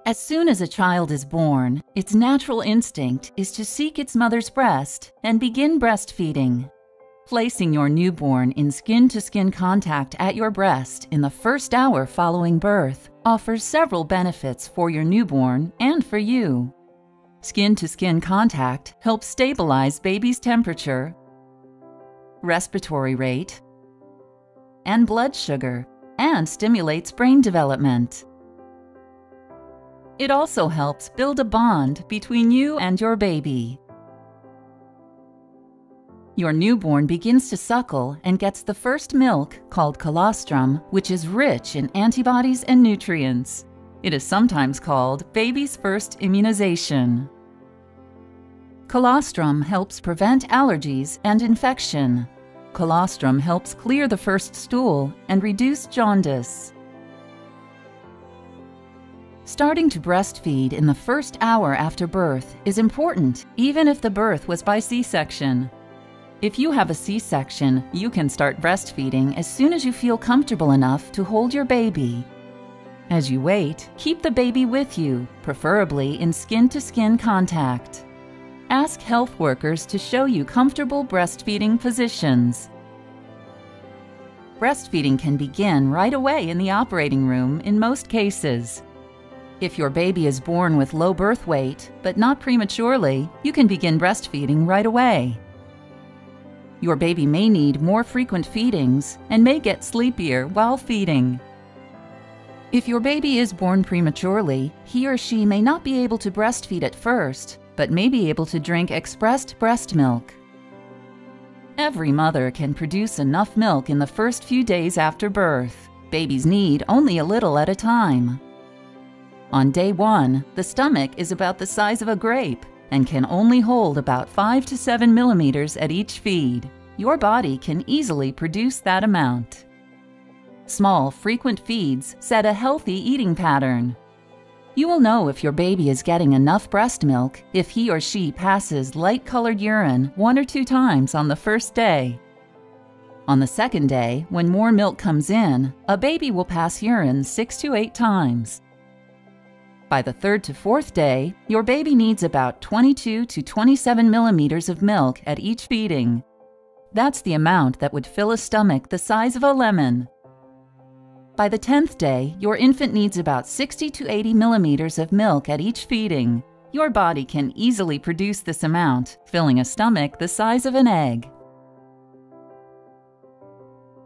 As soon as a child is born, its natural instinct is to seek its mother's breast and begin breastfeeding. Placing your newborn in skin-to-skin contact at your breast in the first hour following birth offers several benefits for your newborn and for you. Skin-to-skin contact helps stabilize baby's temperature, respiratory rate, and blood sugar, and stimulates brain development. It also helps build a bond between you and your baby. Your newborn begins to suckle and gets the first milk, called colostrum, which is rich in antibodies and nutrients. It is sometimes called baby's first immunization. Colostrum helps prevent allergies and infection. Colostrum helps clear the first stool and reduce jaundice. Starting to breastfeed in the first hour after birth is important, even if the birth was by C-section. If you have a C-section, you can start breastfeeding as soon as you feel comfortable enough to hold your baby. As you wait, keep the baby with you, preferably in skin-to-skin contact. Ask health workers to show you comfortable breastfeeding positions. Breastfeeding can begin right away in the operating room in most cases. If your baby is born with low birth weight, but not prematurely, you can begin breastfeeding right away. Your baby may need more frequent feedings and may get sleepier while feeding. If your baby is born prematurely, he or she may not be able to breastfeed at first, but may be able to drink expressed breast milk. Every mother can produce enough milk in the first few days after birth. Babies need only a little at a time. On day 1, the stomach is about the size of a grape and can only hold about 5 to 7 millimeters at each feed. Your body can easily produce that amount. Small, frequent feeds set a healthy eating pattern. You will know if your baby is getting enough breast milk if he or she passes light-colored urine 1 or 2 times on the first day. On the second day, when more milk comes in, a baby will pass urine 6 to 8 times. By the 3rd to 4th day, your baby needs about 22 to 27 millimeters of milk at each feeding. That's the amount that would fill a stomach the size of a lemon. By the 10th day, your infant needs about 60 to 80 millimeters of milk at each feeding. Your body can easily produce this amount, filling a stomach the size of an egg.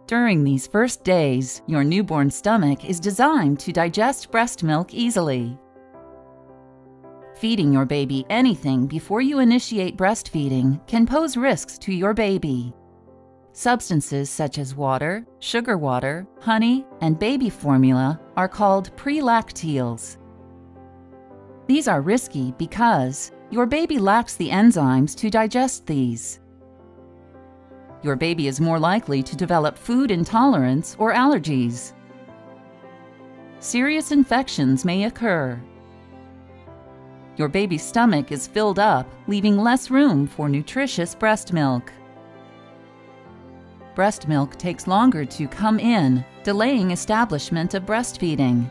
During these first days, your newborn stomach is designed to digest breast milk easily. Feeding your baby anything before you initiate breastfeeding can pose risks to your baby. Substances such as water, sugar water, honey, and baby formula are called pre-lacteals. These are risky because your baby lacks the enzymes to digest these. Your baby is more likely to develop food intolerance or allergies. Serious infections may occur. Your baby's stomach is filled up, leaving less room for nutritious breast milk. Breast milk takes longer to come in, delaying establishment of breastfeeding.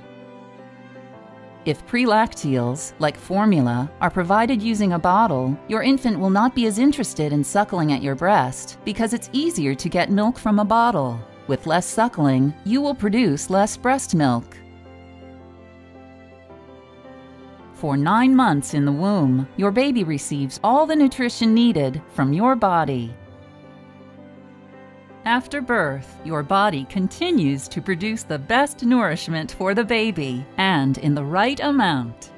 If pre-lacteals, like formula, are provided using a bottle, your infant will not be as interested in suckling at your breast because it's easier to get milk from a bottle. With less suckling, you will produce less breast milk. For 9 months in the womb, your baby receives all the nutrition needed from your body. After birth, your body continues to produce the best nourishment for the baby, and in the right amount.